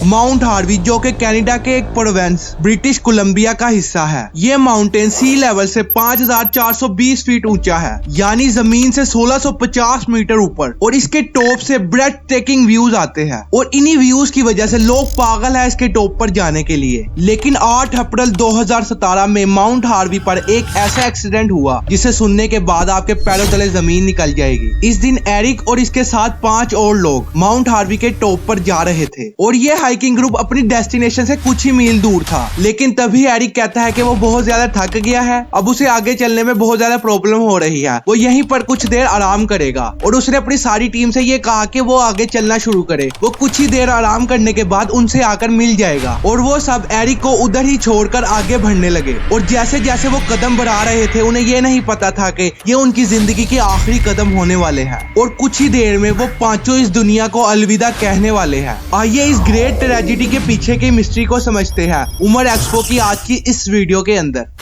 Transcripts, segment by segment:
Mount Harvey, जो कि Canada के एक प्रोविंस ब्रिटिश कोलंबिया का हिस्सा है। ये माउंटेन सी लेवल से 5420 फीट ऊंचा है, यानी जमीन से 1650 मीटर ऊपर, और इसके टॉप से ब्रेथ टेकिंग व्यूज आते हैं और इन्हीं व्यूज की वजह से लोग पागल है इसके टॉप पर जाने के लिए। लेकिन 8 अप्रैल 2017 में माउंट हार्वी पर एक ऐसा एक्सीडेंट हुआ जिसे सुनने के बाद आपके पैरों तले जमीन निकल जाएगी। इस दिन एरिक और इसके साथ 5 और लोग माउंट हार्वी के टॉप पर जा रहे थे और ये हाइकिंग ग्रुप अपनी डेस्टिनेशन से कुछ ही मील दूर था। लेकिन तभी एरिक कहता है कि वो बहुत ज्यादा थक गया है, अब उसे आगे चलने में बहुत ज्यादा प्रॉब्लम हो रही है, वो यहीं पर कुछ देर आराम करेगा और उसने अपनी सारी टीम से ये कहा कि वो आगे चलना शुरू करे। वो कुछ ही देर आराम करने के बाद उनसे आकर मिल जाएगा और वो सब एरिक को उधर ही छोड़कर आगे बढ़ने लगे। और जैसे जैसे वो कदम बढ़ा रहे थे, उन्हें ये नहीं पता था कि ये उनकी जिंदगी के आखिरी कदम होने वाले हैं और कुछ ही देर में वो पांचों इस दुनिया को अलविदा कहने वाले हैं। आइए इस ग्रेट ट्रेजेडी के पीछे की मिस्ट्री को समझते हैं उमर एक्सपो की आज की इस वीडियो के अंदर।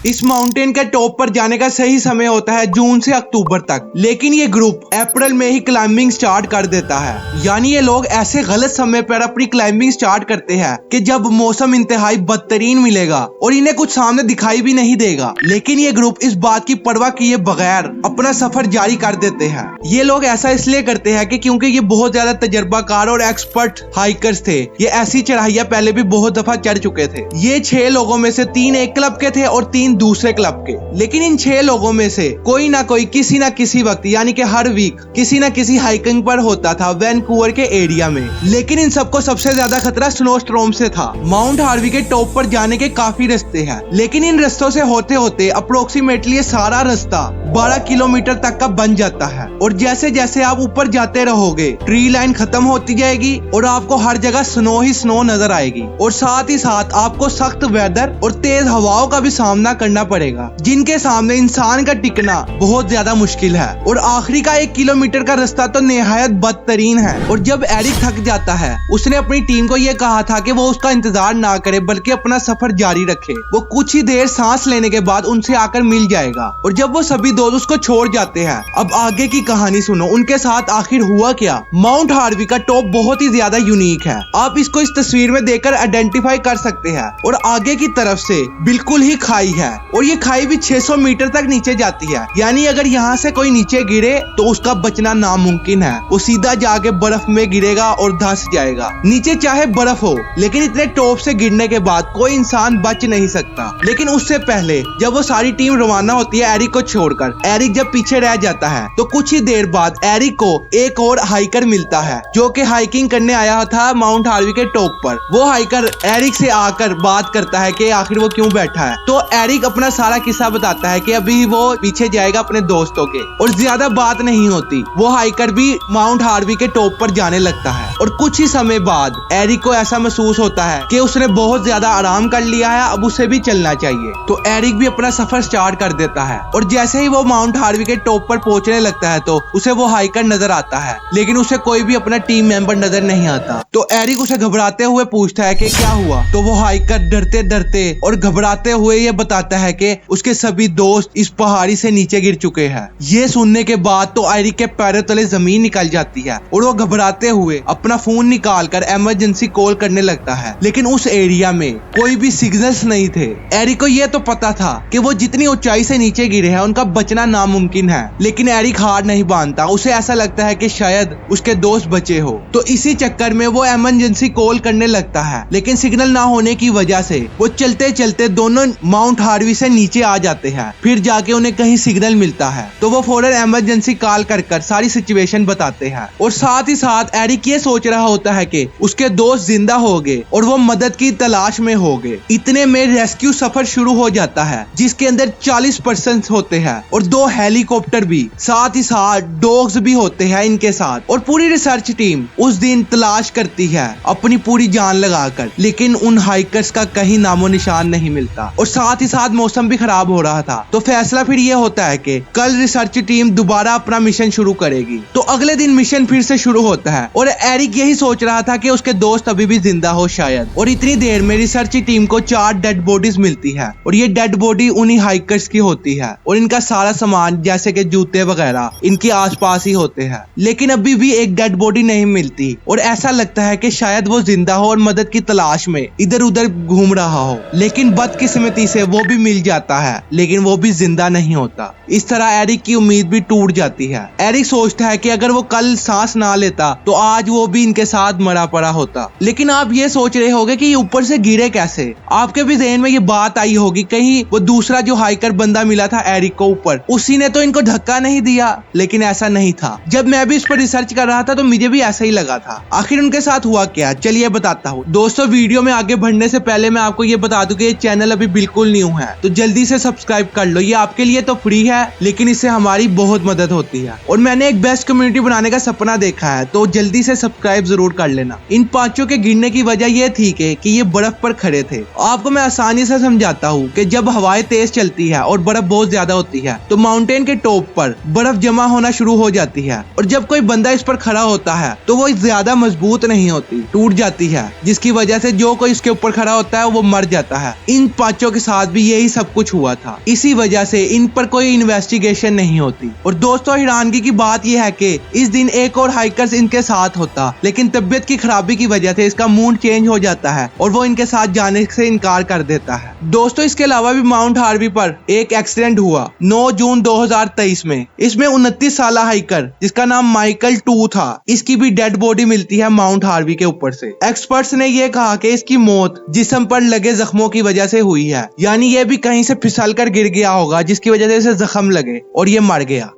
इस माउंटेन के टॉप पर जाने का सही समय होता है जून से अक्टूबर तक, लेकिन ये ग्रुप अप्रैल में ही क्लाइंबिंग स्टार्ट कर देता है। यानी ये लोग ऐसे गलत समय पर अपनी क्लाइंबिंग स्टार्ट करते हैं कि जब मौसम इंतहाई बदतरीन मिलेगा और इन्हें कुछ सामने दिखाई भी नहीं देगा। लेकिन ये ग्रुप इस बात की परवाह किए बगैर अपना सफर जारी कर देते हैं। ये लोग ऐसा इसलिए करते हैं कि क्योंकि ये बहुत ज्यादा तजर्बाकार और एक्सपर्ट हाइकर्स थे। ये ऐसी चढ़ाइयां पहले भी बहुत दफा चढ़ चुके थे। ये 6 लोगों में से 3 एक क्लब के थे और 3 दूसरे क्लब के। लेकिन इन 6 लोगों में से कोई ना कोई किसी ना किसी वक्त यानी कि हर वीक किसी ना किसी हाइकिंग पर होता था वैनकूवर के एरिया में। लेकिन इन सबको सबसे ज्यादा खतरा स्नोस्टॉर्म से था। माउंट हार्वी के टॉप पर जाने के काफी रास्ते हैं, लेकिन इन रास्तों से होते होते अप्रोक्सीमेटली ये सारा रास्ता 12 किलोमीटर तक का बन जाता है। और जैसे जैसे आप ऊपर जाते रहोगे ट्री लाइन खत्म होती जाएगी और आपको हर जगह स्नो ही स्नो नजर आएगी और साथ ही साथ आपको सख्त वेदर और तेज हवाओं का भी सामना करना पड़ेगा, जिनके सामने इंसान का टिकना बहुत ज्यादा मुश्किल है। और आखिरी का 1 किलोमीटर का रास्ता तो निहायत बदतरीन है। और जब एरिक थक जाता है, उसने अपनी टीम को यह कहा था कि वो उसका इंतजार ना करे बल्कि अपना सफर जारी रखे। वो कुछ ही देर सांस लेने के बाद उनसे आकर मिल जाएगा और जब वो सभी दोस्त उसको छोड़ जाते हैं, अब आगे की कहानी सुनो, उनके साथ आखिर हुआ क्या। माउंट हार्वी का टॉप बहुत ही ज्यादा यूनिक है, आप इसको इस तस्वीर में देखकर आइडेंटिफाई कर सकते हैं। और आगे की तरफ से बिल्कुल ही खाई है और ये खाई भी 600 मीटर तक नीचे जाती है। यानी अगर यहाँ से कोई नीचे गिरे तो उसका बचना नामुमकिन है। वो सीधा जाके बर्फ में गिरेगा और धंस जाएगा। नीचे चाहे बर्फ हो, लेकिन इतने टॉप से गिरने के बाद कोई इंसान बच नहीं सकता। लेकिन उससे पहले जब वो सारी टीम रवाना होती है एरिक को छोड़कर, एरिक जब पीछे रह जाता है तो कुछ ही देर बाद एरिक को एक और हाइकर मिलता है जो कि हाइकिंग करने आया था माउंट हार्वी के टॉप पर। वो हाइकर एरिक से आकर बात करता है कि आखिर वो क्यों बैठा है। तो एरिक अपना सारा किस्सा बताता है कि अभी वो पीछे जाएगा अपने दोस्तों के और ज्यादा बात नहीं होती। वो हाइकर भी माउंट हार्वी के टॉप पर जाने लगता है और कुछ ही समय बाद एरिक को ऐसा महसूस होता है कि उसने बहुत ज्यादा आराम कर लिया है, अब उसे भी चलना चाहिए। तो एरिक भी अपना सफर स्टार्ट कर देता है और जैसे ही वो माउंट हार्वी के टॉप पर पहुंचने लगता है तो उसे वो हाइकर नजर आता है, लेकिन उसे कोई भी अपना टीम मेंबर नजर नहीं आता। तो एरिक उसे घबराते हुए पूछता है कि क्या हुआ। तो वो हाइकर डरते डरते और घबराते हुए ये बताता है कि उसके सभी दोस्त इस पहाड़ी से नीचे गिर चुके हैं। ये सुनने के बाद तो एरिक के पैरों तले जमीन निकल जाती है और वो घबराते हुए अपना फोन निकालकर इमरजेंसी कॉल करने लगता है। लेकिन उस एरिया में कोई भी सिग्नल्स नहीं थे। एरिक को ये तो पता था कि वो जितनी ऊंचाई से नीचे गिरे हैं उनका बचना नामुमकिन है, लेकिन एरिक हार नहीं मानता। उसे ऐसा लगता है कि शायद उसके दोस्त बचे हो। तो इसी चक्कर में वो इमरजेंसी कॉल करने लगता है, लेकिन सिग्नल ना होने की वजह से वो चलते चलते दोनों माउंट हार्वी से नीचे आ जाते हैं। फिर जाके उन्हें कहीं सिग्नल मिलता है तो वो फौरन इमरजेंसी कॉल कर सारी सिचुएशन बताते हैं। और साथ ही साथ एरिक ये सोच रहा होता है कि उसके दोस्त जिंदा हो गए और वो मदद की तलाश में हो गए। इतने में रेस्क्यू सफर शुरू हो जाता है जिसके अंदर 40 पर्सन होते हैं और 2 हेलीकॉप्टर भी, साथ ही साथ डॉग्स भी होते हैं इनके साथ। और पूरी रिसर्च टीम उस दिन तलाश करती है अपनी पूरी जान लगाकर, लेकिन उन हाइकर्स का कहीं नामो निशान नहीं मिलता और साथ ही साथ मौसम भी खराब हो रहा था। तो फैसला फिर ये होता है कि कल रिसर्च टीम दोबारा अपना मिशन शुरू करेगी। तो अगले दिन मिशन फिर से शुरू होता है और एरिक यही सोच रहा था कि उसके दोस्त अभी भी जिंदा हो शायद। और इतनी देर में रिसर्च टीम को 4 डेड बॉडीज मिलती है और ये डेड बॉडी उन्हीं हाइकर्स की होती है और इनका सारा सामान जैसे कि जूते वगैरह इनके आसपास ही होते हैं। लेकिन अभी भी एक डेड बॉडी नहीं मिलती और ऐसा लगता है कि शायद वो जिंदा हो और मदद की तलाश में इधर उधर घूम रहा हो। लेकिन बदकिस्मती से वो भी मिल जाता है, लेकिन वो भी जिंदा नहीं होता। इस तरह एरिक की उम्मीद भी टूट जाती है। एरिक सोचता है कि अगर वो कल सांस ना लेता तो आज वो भी इनके साथ मरा पड़ा होता। लेकिन आप ये सोच रहे होंगे कि ये ऊपर से गिरे कैसे। आपके भी ज़हन में ये बात आई होगी कहीं वो दूसरा जो हाइकर बंदा मिला था एरिक को ऊपर, उसी ने तो इनको धक्का नहीं दिया। लेकिन ऐसा नहीं था। जब मैं भी इस पर रिसर्च कर रहा था तो मुझे भी ऐसा ही लगा था। आखिर उनके साथ हुआ क्या, चलिए बताता हूँ। दोस्तों, वीडियो में आगे बढ़ने से पहले मैं आपको ये बता दूं कि ये चैनल अभी बिल्कुल न्यू है, तो जल्दी से सब्सक्राइब कर लो। ये आपके लिए तो फ्री है, लेकिन इससे हमारी बहुत मदद होती है। और मैंने एक बेस्ट कम्युनिटी बनाने का सपना देखा है, तो जल्दी से सब्सक्राइब जरूर कर लेना। इन 5 के गिरने की वजह ये थी कि ये बर्फ पर खड़े थे। आपको मैं आसानी से समझाता हूँ कि जब हवाएं तेज चलती है और बर्फ बहुत ज्यादा होती है तो माउंटेन के टॉप पर बर्फ जमा होना शुरू हो जाती है और जब कोई बंदा इस पर खड़ा होता है तो वो ज्यादा मजबूत नहीं होती, टूट जाती है, जिसकी वजह से जो कोई इसके ऊपर खड़ा होता है वो मर जाता है। इन 5 के साथ भी यही सब कुछ हुआ था। इसी वजह से इन पर कोई इन्वेस्टिगेशन नहीं होती। और दोस्तों, हैरानगी की बात यह है कि इस दिन एक और हाइकर्स इनके साथ होता, लेकिन तबियत की खराबी की वजह से इसका मूड चेंज हो जाता है और वो इनके साथ जाने से इनकार कर देता है। दोस्तों, इसके अलावा भी माउंट हार्वी पर एक एक्सीडेंट हुआ 9 जून 2023 में। इसमें 29 साल हाइकर जिसका नाम माइकल 2 था, इसकी भी डेड बॉडी मिलती है माउंट हार्वी के ऊपर से। एक्सपर्ट्स ने ये कहा कि इसकी मौत जिस्म पर लगे जख्मों की वजह से हुई है, यानी ये भी कहीं से फिसल कर गिर गया होगा जिसकी वजह से इसे जख्म लगे और ये मर गया।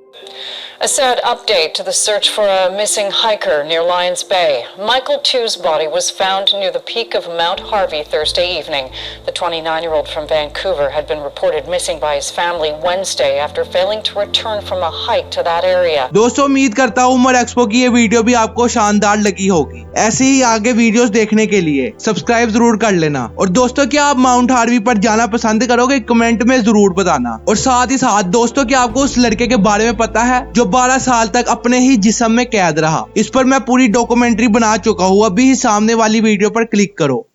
A sad update to the search for a missing hiker near Lions Bay. Michael 2's body was found near the peak of Mount Harvey Thursday evening. The 29-year-old from Vancouver had been reported missing by his family Wednesday after failing to return from a hike to that area. दोस्तों, उम्मीद करता हूँ Umar expo की ये video भी आपको शानदार लगी होगी। ऐसे ही आगे वीडियोस देखने के लिए सब्सक्राइब जरूर कर लेना। और दोस्तों, क्या आप माउंट हार्वी पर जाना पसंद करोगे? कमेंट में जरूर बताना। और साथ ही साथ दोस्तों, क्या आपको उस लड़के के बारे में पता है जो 12 साल तक अपने ही जिस्म में कैद रहा? इस पर मैं पूरी डॉक्यूमेंट्री बना चुका हूँ, अभी ही सामने वाली वीडियो पर क्लिक करो।